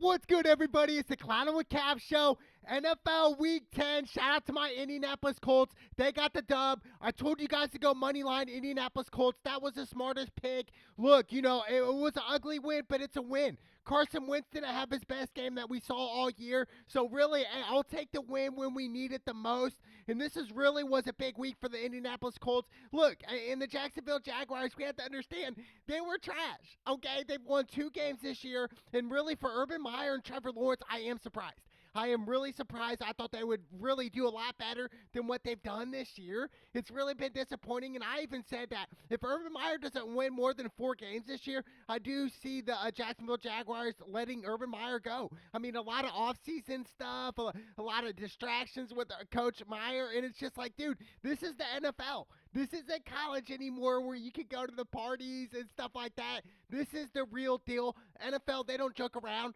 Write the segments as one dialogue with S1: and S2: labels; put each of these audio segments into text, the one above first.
S1: What's good, everybody? It's the Clown with Cap show. NFL Week 10. Shout out to my Indianapolis Colts. They got the dub. I told you guys to go money line Indianapolis Colts. That was the smartest pick. Look, it was an ugly win, but it's a win. Carson Wentz didn't have his best game that we saw all year. So really, I'll take the win when we need it the most. And this was a big week for the Indianapolis Colts. Look, in the Jacksonville Jaguars, we have to understand they were trash. Okay, they've won 2 games this year, and really for Urban Meyer and Trevor Lawrence, I am surprised. I am really surprised. I thought they would really do a lot better than what they've done this year. It's really been disappointing, and I even said that if Urban Meyer doesn't win more than 4 games this year, I do see the Jacksonville Jaguars letting Urban Meyer go. I mean, a lot of offseason stuff, a lot of distractions with Coach Meyer, and it's just like, dude, this is the NFL. This isn't college anymore where you can go to the parties and stuff like that. This is the real deal. NFL, they don't joke around.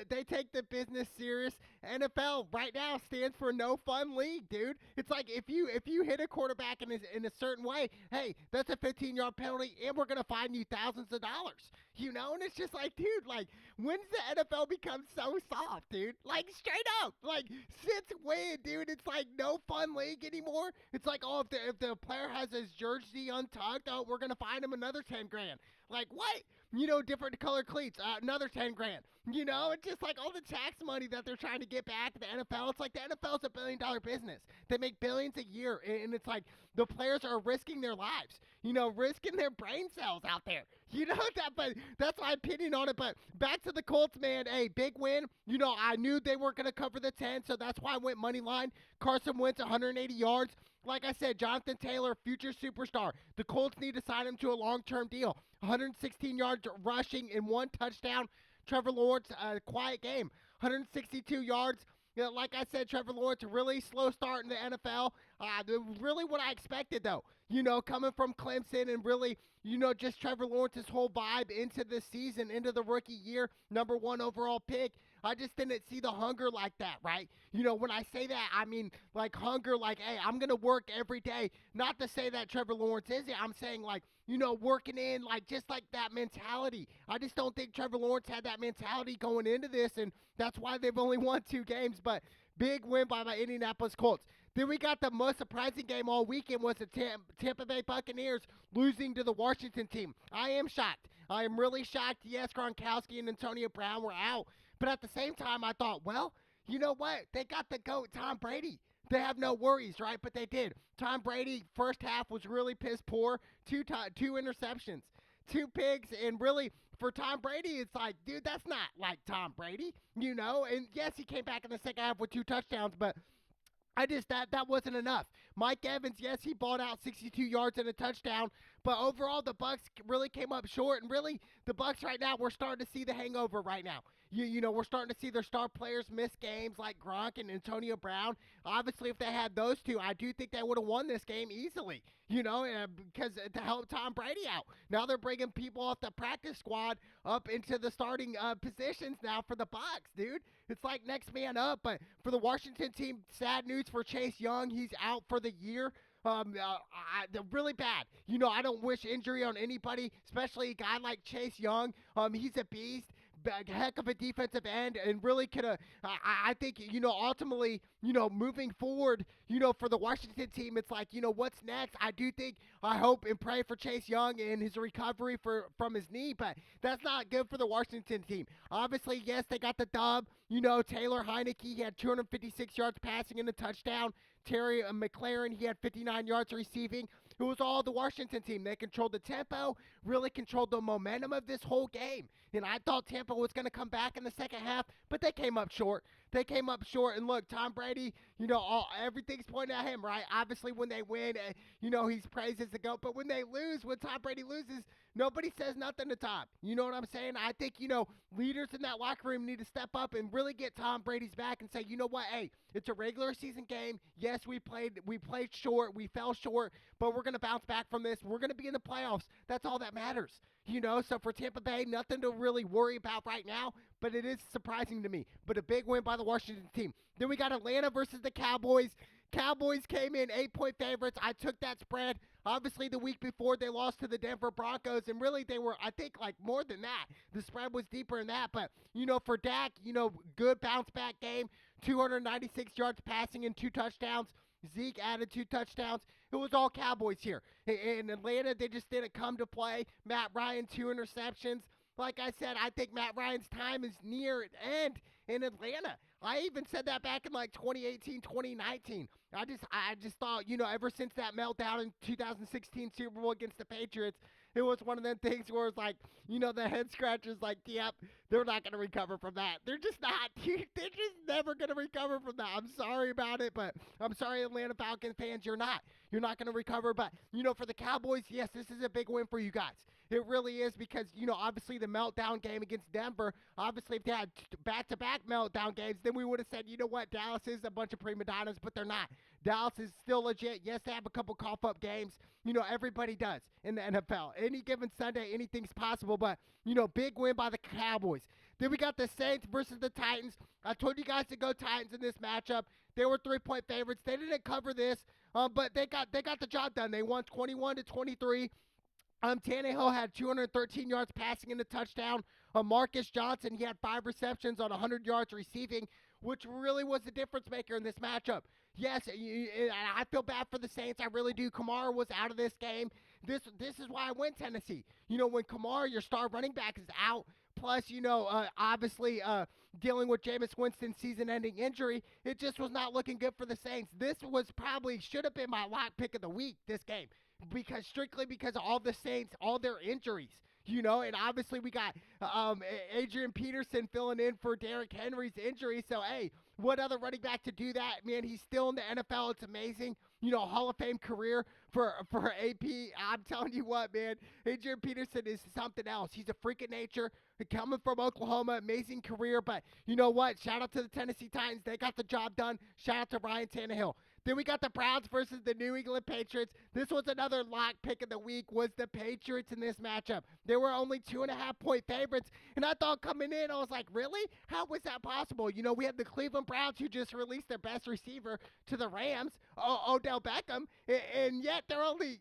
S1: They take the business serious. NFL right now stands for no fun league, dude. It's like if you hit a quarterback in a certain way, hey, that's a 15-yard penalty, and we're gonna fine you thousands of dollars. And it's just like, dude, like, when's the NFL become so soft, dude? Like, straight up, like, since when, dude? It's like no fun league anymore. It's like, oh, if the player has his jersey untucked, oh, we're gonna fine him another 10 grand. Like, what? Different color cleats, another 10 grand. It's just like all the tax money that they're trying to get back to the NFL. It's like the NFL's a billion-dollar business. They make billions a year, and it's like the players are risking their lives, risking their brain cells out there. But that's my opinion on it. But back to the Colts, man. Hey, big win. I knew they weren't going to cover the 10, so that's why I went money line. Carson Wentz, 180 yards. Like I said, Jonathan Taylor, future superstar. The Colts need to sign him to a long-term deal. 116 yards rushing and 1 touchdown. Trevor Lawrence, quiet game. 162 yards. Like I said, Trevor Lawrence, really slow start in the NFL. Really what I expected, though. Coming from Clemson and really, just Trevor Lawrence's whole vibe into the season, into the rookie year, number 1 overall pick. I just didn't see the hunger like that, right? When I say that, I mean, like, hunger, like, hey, I'm going to work every day. Not to say that Trevor Lawrence isn't. I'm saying, like, working in, like, just like that mentality. I just don't think Trevor Lawrence had that mentality going into this, and that's why they've only won 2 games. But big win by my Indianapolis Colts. Then we got the most surprising game all weekend was the Tampa Bay Buccaneers losing to the Washington team. I am shocked. I am really shocked. Yes, Gronkowski and Antonio Brown were out. But at the same time, I thought, well, you know what? They got the GOAT, Tom Brady. They have no worries, right? But they did. Tom Brady, first half was really piss poor. 2 interceptions, 2 picks, and really for Tom Brady, it's like, dude, that's not like Tom Brady, And yes, he came back in the second half with 2 touchdowns, but that wasn't enough. Mike Evans, yes, he balled out 62 yards and a touchdown, but overall the Bucs really came up short, and really the Bucs right now, we're starting to see the hangover right now. We're starting to see their star players miss games like Gronk and Antonio Brown. Obviously, if they had those 2, I do think they would have won this game easily, because to help Tom Brady out. Now they're bringing people off the practice squad up into the starting positions now for the Bucs, dude. It's like next man up. But for the Washington team, sad news for Chase Young. He's out for the year. Really bad. I don't wish injury on anybody, especially a guy like Chase Young. He's a beast. Heck of a defensive end, and really could have, I think, ultimately, moving forward, for the Washington team, it's like, what's next? I hope and pray for Chase Young and his recovery from his knee, but that's not good for the Washington team. Obviously, yes, they got the dub. Taylor Heineke, he had 256 yards passing and a touchdown. Terry McLaurin, he had 59 yards receiving. It was all the Washington team. They controlled the tempo, really controlled the momentum of this whole game. And I thought Tampa was going to come back in the second half, but they came up short. And look, Tom Brady, everything's pointing at him, right? Obviously, when they win, he's praised as the GOAT. But when they lose, when Tom Brady loses, nobody says nothing to Tom. You know what I'm saying? I think, leaders in that locker room need to step up and really get Tom Brady's back and say, you know what, hey, it's a regular season game. Yes, we played short. We fell short, but we're going to bounce back from this. We're going to be in the playoffs. That's all that matters. So for Tampa Bay, nothing to really worry about right now, but it is surprising to me. But a big win by the Washington team. Then we got Atlanta versus the Cowboys. Cowboys came in 8-point favorites. I took that spread. Obviously, the week before, they lost to the Denver Broncos, and really, they were, I think, like, more than that. The spread was deeper than that, but, for Dak, good bounce-back game, 296 yards passing and 2 touchdowns. Zeke added 2 touchdowns. It was all Cowboys here. In Atlanta, they just didn't come to play. Matt Ryan, 2 interceptions. Like I said, I think Matt Ryan's time is near an end in Atlanta. I even said that back in like 2018, 2019. I just thought, ever since that meltdown in 2016 Super Bowl against the Patriots, it was one of them things where it's like, the head scratchers like, yep, they're not going to recover from that. They're just not. They're just never going to recover from that. I'm sorry about it, but I'm sorry, Atlanta Falcons fans, you're not. You're not going to recover. But, for the Cowboys, yes, this is a big win for you guys. It really is because, obviously the meltdown game against Denver, obviously if they had back-to-back meltdown games, then we would have said, you know what, Dallas is a bunch of prima donnas, but they're not. Dallas is still legit. Yes, they have a couple cough-up games. Everybody does in the NFL. Any given Sunday, anything's possible, but, big win by the Cowboys. Then we got the Saints versus the Titans. I told you guys to go Titans in this matchup. They were 3-point favorites. They didn't cover this, but they got the job done. They won 21-23. Tannehill had 213 yards passing and a touchdown. Marcus Johnson, he had 5 receptions on 100 yards receiving, which really was the difference maker in this matchup. Yes, I feel bad for the Saints. I really do. Kamara was out of this game. This is why I went Tennessee. When Kamara, your star running back, is out, plus, obviously dealing with Jameis Winston's season-ending injury, it just was not looking good for the Saints. This should have been my lock pick of the week, this game. Strictly because of all the Saints, all their injuries, and obviously we got Adrian Peterson filling in for Derrick Henry's injury. So, hey, what other running back to do that? Man, he's still in the NFL. It's amazing. Hall of Fame career for AP. I'm telling you what, man, Adrian Peterson is something else. He's a freak of nature. Coming from Oklahoma, amazing career. But you know what? Shout out to the Tennessee Titans. They got the job done. Shout out to Ryan Tannehill. Then we got the Browns versus the New England Patriots. This was another lock pick of the week, was the Patriots in this matchup. They were only 2.5-point favorites, and I thought coming in, I was like, really? How was that possible? We had the Cleveland Browns who just released their best receiver to the Rams, Odell Beckham, and yet they're only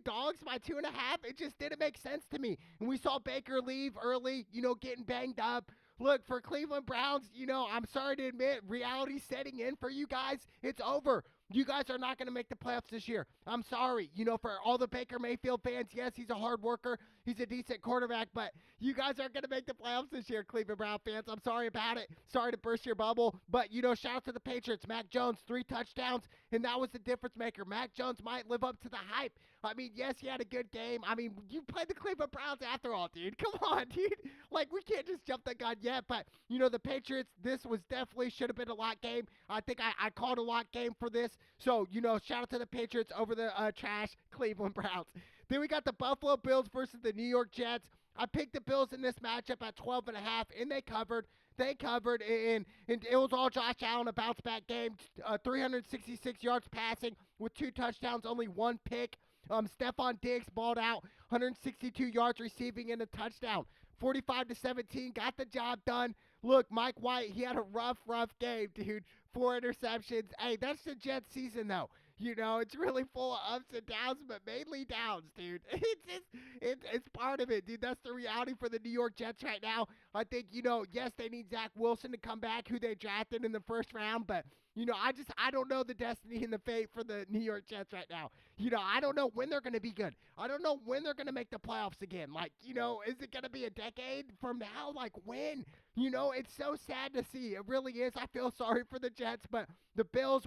S1: dogs by 2.5. It just didn't make sense to me. And we saw Baker leave early, getting banged up. Look, for Cleveland Browns, I'm sorry to admit, reality setting in for you guys. It's over. You guys are not going to make the playoffs this year. I'm sorry. For all the Baker Mayfield fans, yes, he's a hard worker. He's a decent quarterback, but you guys aren't going to make the playoffs this year, Cleveland Brown fans. I'm sorry about it. Sorry to burst your bubble, but, shout out to the Patriots. Mac Jones, 3 touchdowns, and that was the difference maker. Mac Jones might live up to the hype. I mean, yes, he had a good game. I mean, you played the Cleveland Browns after all, dude. Come on, dude. Like, we can't just jump the gun yet, but, the Patriots, this was definitely should have been a lock game. I think I called a lock game for this. So, shout out to the Patriots over the trash Cleveland Browns. Then we got the Buffalo Bills versus the New York Jets. I picked the Bills in this matchup at 12.5, and they covered. And it was all Josh Allen, a bounce-back game. 366 yards passing with 2 touchdowns, only 1 pick. Stephon Diggs balled out, 162 yards receiving and a touchdown. 45-17, got the job done. Look, Mike White, he had a rough game, dude. 4 interceptions. Hey, that's the Jets season, though. It's really full of ups and downs, but mainly downs, dude. It's part of it, dude. That's the reality for the New York Jets right now. I think, yes, they need Zach Wilson to come back, who they drafted in the first round, but, I don't know the destiny and the fate for the New York Jets right now. I don't know when they're going to be good. I don't know when they're going to make the playoffs again. Like, is it going to be a decade from now? Like, when? It's so sad to see. It really is. I feel sorry for the Jets, but the Bills,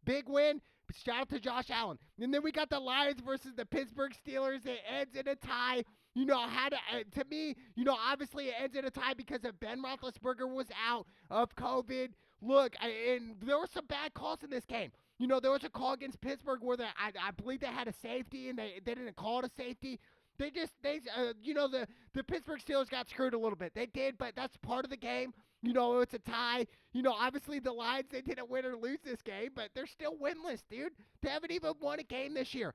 S1: big win. Shout out to Josh Allen. And then we got the Lions versus the Pittsburgh Steelers. It ends in a tie. To me, obviously it ends in a tie because of Ben Roethlisberger was out of COVID. Look, and there were some bad calls in this game. There was a call against Pittsburgh where I believe they had a safety and they didn't call it a safety. The Pittsburgh Steelers got screwed a little bit. They did, but that's part of the game. It's a tie. Obviously the Lions, they didn't win or lose this game, but they're still winless, dude. They haven't even won a game this year.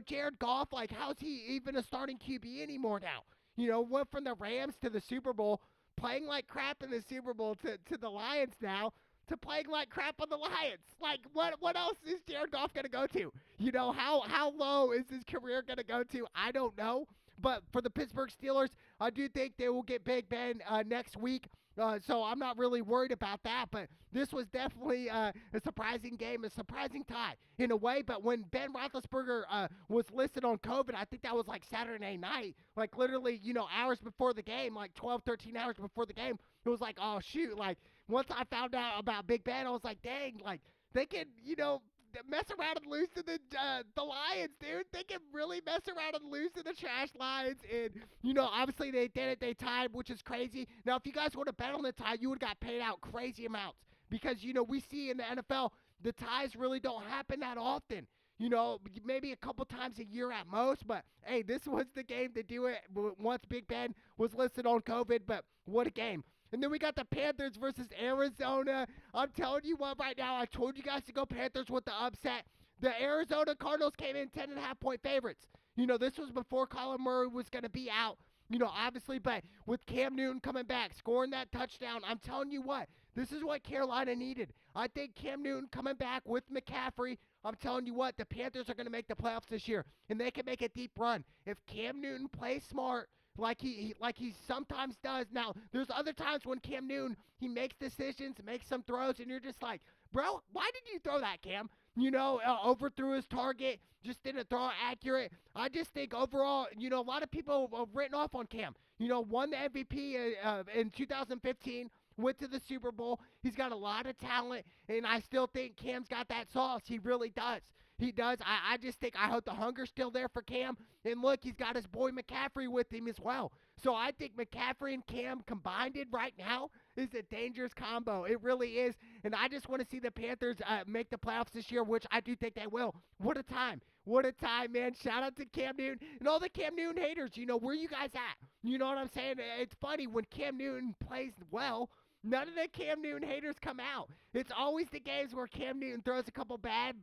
S1: Jared Goff, like, how's he even a starting QB anymore now? Went from the Rams to the Super Bowl, playing like crap in the Super Bowl to the Lions now. to playing like crap on the Lions. Like, what else is Jared Goff going to go to? You know, how low is his career going to go to? I don't know. But for the Pittsburgh Steelers, I do think they will get Big Ben next week. So I'm not really worried about that. But this was definitely a surprising game, a surprising tie in a way. But when Ben Roethlisberger was listed on COVID, I think that was like Saturday night, like literally, you know, hours before the game, like 12, 13 hours before the game. It was like, oh, shoot. Like, once I found out about Big Ben, I was like, dang, like, they could, you know, mess around and lose to the Lions, dude. They can really mess around and lose to the trash Lions. And, you know, obviously they did it. They tied, which is crazy. Now, if you guys would have bet on the tie, you would have got paid out crazy amounts. Because, you know, we see in the NFL, the ties really don't happen that often. You know, maybe a couple times a year at most. But, hey, this was the game to do it once Big Ben was listed on COVID. But what a game. And then we got the Panthers versus Arizona. I'm telling you what right now, I told you guys to go Panthers with the upset. The Arizona Cardinals came in 10.5-point favorites. You know, this was before Kyler Murray was going to be out, you know, obviously. But with Cam Newton coming back, scoring that touchdown, I'm telling you what, this is what Carolina needed. I think Cam Newton coming back with McCaffrey, I'm telling you what, the Panthers are going to make the playoffs this year. And they can make a deep run. If Cam Newton plays smart, like he sometimes does. Now, there's other times when Cam Newton, he makes decisions, makes some throws, and you're just like, bro, why did you throw that, Cam? You know, overthrew his target, just didn't throw accurate. I just think overall, you know, a lot of people have written off on Cam. You know, won the MVP in 2015, went to the Super Bowl. He's got a lot of talent, and I still think Cam's got that sauce. He really does. He does. I just think, I hope the hunger's still there for Cam. And look, he's got his boy McCaffrey with him as well. So I think McCaffrey and Cam combined right now is a dangerous combo. It really is. And I just want to see the Panthers make the playoffs this year, which I do think they will. What a time. What a time, man. Shout out to Cam Newton and all the Cam Newton haters. You know, where you guys at? You know what I'm saying? It's funny when Cam Newton plays well, none of the Cam Newton haters come out. It's always the games where Cam Newton throws a couple bad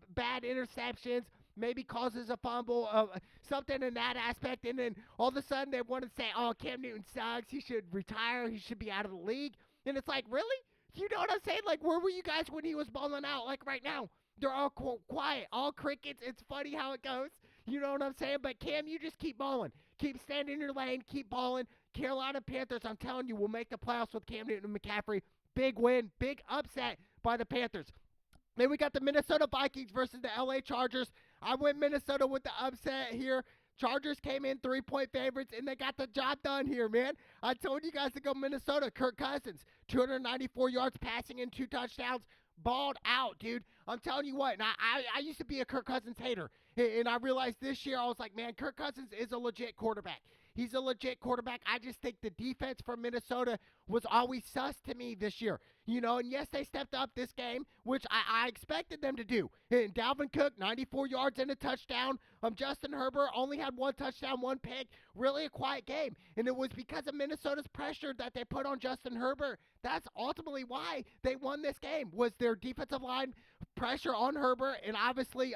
S1: interceptions, maybe causes a fumble, something in that aspect, and then all of a sudden they want to say, oh, Cam Newton sucks, he should retire, he should be out of the league. And it's like, really? You know what I'm saying? Like, where were you guys when he was balling out? Like, right now, they're all quiet, all crickets. It's funny how it goes. You know what I'm saying? But Cam, you just keep balling. Keep standing in your lane, keep balling. Carolina Panthers, I'm telling you, will make the playoffs with Cam Newton and McCaffrey. Big win, big upset by the Panthers. Then we got the Minnesota Vikings versus the LA Chargers. I went Minnesota with the upset here. Chargers came in 3-point favorites, and they got the job done here, man. I told you guys to go Minnesota. Kirk Cousins, 294 yards passing and 2 touchdowns. Balled out, dude. I'm telling you what, and I used to be a Kirk Cousins hater, and I realized this year, I was like, man, Kirk Cousins is a legit quarterback. He's a legit quarterback. I just think the defense for Minnesota was always sus to me this year. You know, and yes, they stepped up this game, which I expected them to do. And Dalvin Cook, 94 yards and a touchdown. Justin Herbert only had 1 touchdown, 1 pick. Really a quiet game. And it was because of Minnesota's pressure that they put on Justin Herbert. That's ultimately why they won this game, was their defensive line pressure on Herbert, and obviously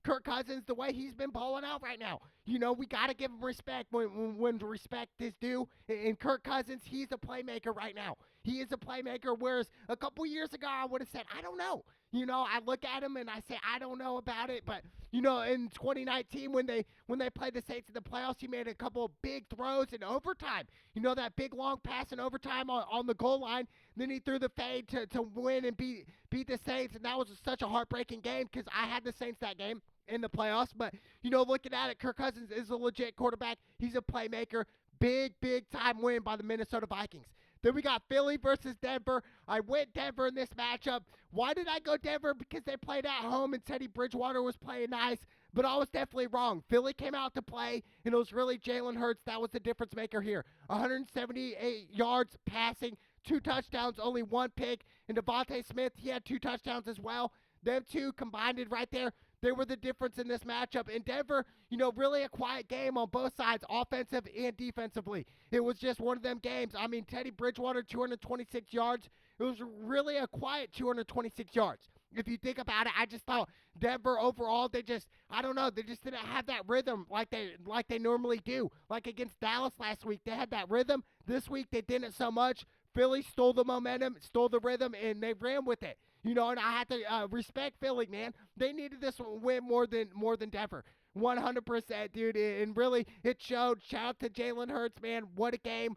S1: Kirk Cousins, the way he's been balling out right now. You know, we got to give him respect when respect is due. And Kirk Cousins, he's a playmaker right now. He is a playmaker, whereas a couple years ago, I would have said, I don't know. You know, I look at him and I say, I don't know about it. But, you know, in 2019, when they played the Saints in the playoffs, he made a couple of big throws in overtime. You know, that big long pass in overtime on the goal line. Then he threw the fade to win and beat the Saints. And that was such a heartbreaking game because I had the Saints that game in the playoffs. But, you know, looking at it, Kirk Cousins is a legit quarterback. He's a playmaker. Big time win by the Minnesota Vikings. Then we got Philly versus Denver. I went Denver in this matchup. Why did I go Denver? Because they played at home and Teddy Bridgewater was playing nice. But I was definitely wrong. Philly came out to play, and it was really Jalen Hurts. That was the difference maker here. 178 yards passing, 2 touchdowns, only 1 pick. And Devontae Smith, he had 2 touchdowns as well. Them two combined right there. They were the difference in this matchup. In Denver, you know, really a quiet game on both sides, offensive and defensively. It was just one of them games. I mean, Teddy Bridgewater, 226 yards. It was really a quiet 226 yards. If you think about it, I just thought Denver overall, they just didn't have that rhythm like they normally do. Like against Dallas last week, they had that rhythm. This week, they didn't so much. Philly stole the momentum, stole the rhythm, and they ran with it. And I have to respect Philly, man. They needed this win more than Denver. 100%, dude. And really, it showed. Shout out to Jalen Hurts, man. What a game.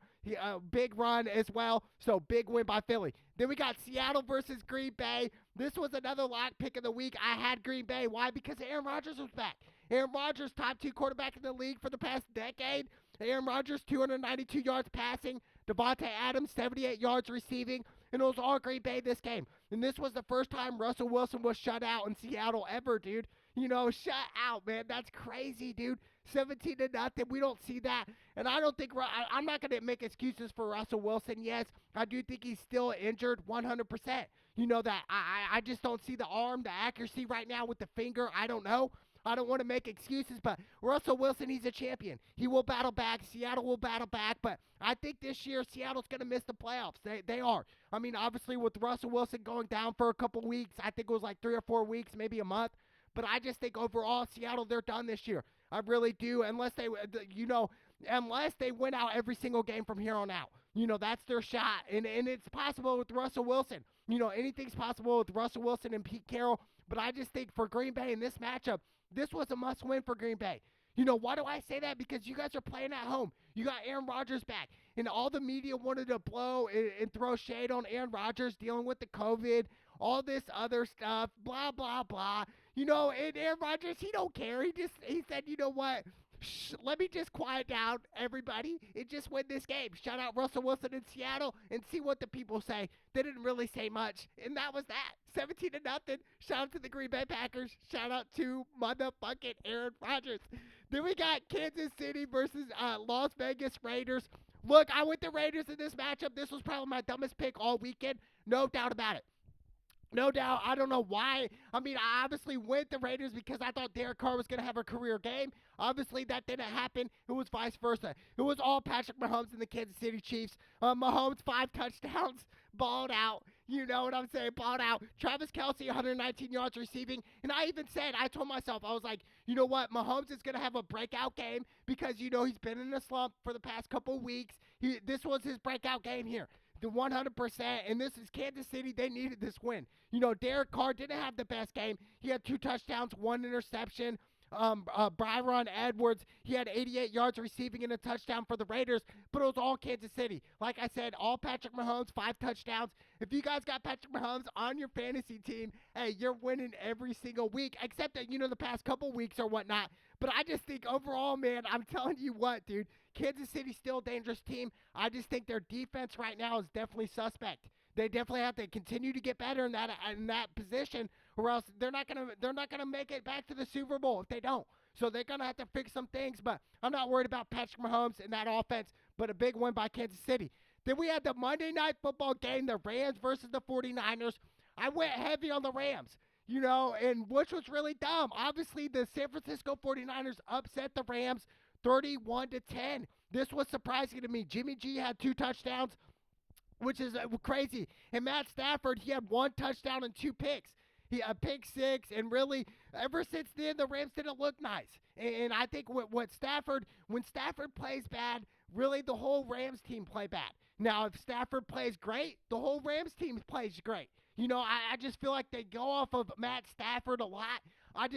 S1: Big run as well. So, big win by Philly. Then we got Seattle versus Green Bay. This was another lock pick of the week. I had Green Bay. Why? Because Aaron Rodgers was back. Aaron Rodgers, top 2 quarterback in the league for the past decade. Aaron Rodgers, 292 yards passing. Devontae Adams, 78 yards receiving. And it was all Green Bay this game. And this was the first time Russell Wilson was shut out in Seattle ever, dude. Shut out, man. That's crazy, dude. 17-0. We don't see that. And I don't think I'm not going to make excuses for Russell Wilson. Yes, I do think he's still injured 100%. That I just don't see the arm, the accuracy right now with the finger. I don't know. I don't want to make excuses, but Russell Wilson, he's a champion. He will battle back. Seattle will battle back, but I think this year Seattle's going to miss the playoffs. They are. I mean, obviously with Russell Wilson going down for a couple weeks, I think it was like 3 or 4 weeks, maybe a month, but I just think overall Seattle, they're done this year. I really do, unless they win out every single game from here on out. That's their shot, and it's possible with Russell Wilson. Anything's possible with Russell Wilson and Pete Carroll, but I just think for Green Bay in this matchup, this was a must-win for Green Bay. Why do I say that? Because you guys are playing at home. You got Aaron Rodgers back. And all the media wanted to blow and throw shade on Aaron Rodgers dealing with the COVID, all this other stuff, blah, blah, blah. And Aaron Rodgers, he don't care. He said, you know what? Let me just quiet down, everybody, and just win this game. Shout out Russell Wilson in Seattle and see what the people say. They didn't really say much, and that was that. 17-0. Shout out to the Green Bay Packers. Shout out to motherfucking Aaron Rodgers. Then we got Kansas City versus Las Vegas Raiders. Look, I went the Raiders in this matchup. This was probably my dumbest pick all weekend. No doubt about it. No doubt. I don't know why. I mean, I obviously went the Raiders because I thought Derek Carr was going to have a career game. Obviously, that didn't happen. It was vice versa. It was all Patrick Mahomes and the Kansas City Chiefs. Mahomes, 5 touchdowns, balled out. You know what I'm saying? Balled out. Travis Kelce, 119 yards receiving. And I even said, I told myself, I was like, you know what? Mahomes is going to have a breakout game because, he's been in a slump for the past couple weeks. This was his breakout game here. The 100%, and this is Kansas City. They needed this win. Derek Carr didn't have the best game. He had 2 touchdowns, 1 interception. Byron Edwards, he had 88 yards receiving and a touchdown for the Raiders, but it was all Kansas City. Like I said, all Patrick Mahomes, 5 touchdowns. If you guys got Patrick Mahomes on your fantasy team, hey, you're winning every single week, except that, the past couple weeks or whatnot. But I just think overall, man, I'm telling you what, dude, Kansas City's still a dangerous team. I just think their defense right now is definitely suspect. They definitely have to continue to get better in that position, or else they're not gonna make it back to the Super Bowl if they don't. So they're gonna have to fix some things. But I'm not worried about Patrick Mahomes and that offense. But a big win by Kansas City. Then we had the Monday Night Football game, the Rams versus the 49ers. I went heavy on the Rams, and which was really dumb. Obviously, the San Francisco 49ers upset the Rams 31-10. This was surprising to me. Jimmy G had 2 touchdowns, which is crazy. And Matt Stafford, he had 1 touchdown and 2 picks. He a pick 6, and really, ever since then, the Rams didn't look nice. And I think when Stafford plays bad, really the whole Rams team play bad. Now, if Stafford plays great, the whole Rams team plays great. I just feel like they go off of Matt Stafford a lot. I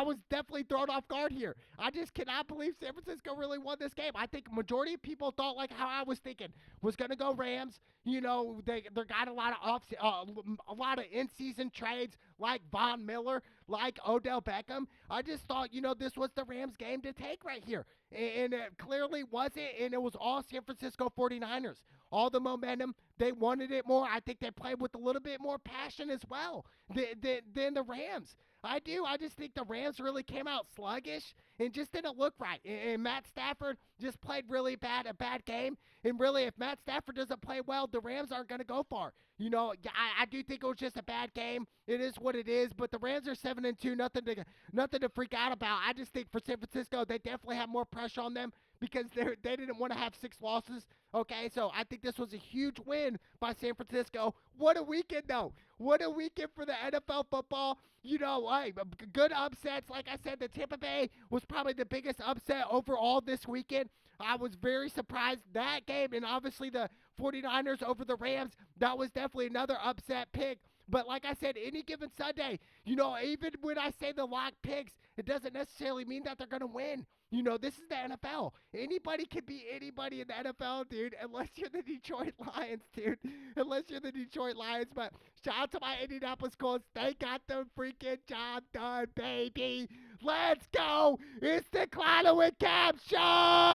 S1: was definitely thrown off guard here. I just cannot believe San Francisco really won this game. I think majority of people thought like how I was thinking was going to go Rams. They got a lot of in-season trades like Von Miller, like Odell Beckham. I just thought, this was the Rams game to take right here. And it clearly wasn't, and it was all San Francisco 49ers. All the momentum, they wanted it more. I think they played with a little bit more passion as well than the Rams. I do. I just think the Rams really came out sluggish and just didn't look right. And Matt Stafford just played really a bad game. And really, if Matt Stafford doesn't play well, the Rams aren't going to go far. I do think it was just a bad game. It is what it is. But the Rams are 7-2, nothing to freak out about. I just think for San Francisco, they definitely have more pressure on them because they didn't want to have 6 losses. Okay, so I think this was a huge win by San Francisco. What a weekend, though. What a weekend for the NFL football. Good upsets. Like I said, the Tampa Bay was probably the biggest upset overall this weekend. I was very surprised that game, and obviously the 49ers over the Rams, that was definitely another upset pick. But like I said, any given Sunday, even when I say the lock picks, it doesn't necessarily mean that they're going to win. This is the NFL. Anybody can be anybody in the NFL, dude, unless you're the Detroit Lions, dude. Unless you're the Detroit Lions. But shout out to my Indianapolis Colts. They got the freaking job done, baby. Let's go. It's the Clown with Cap Show.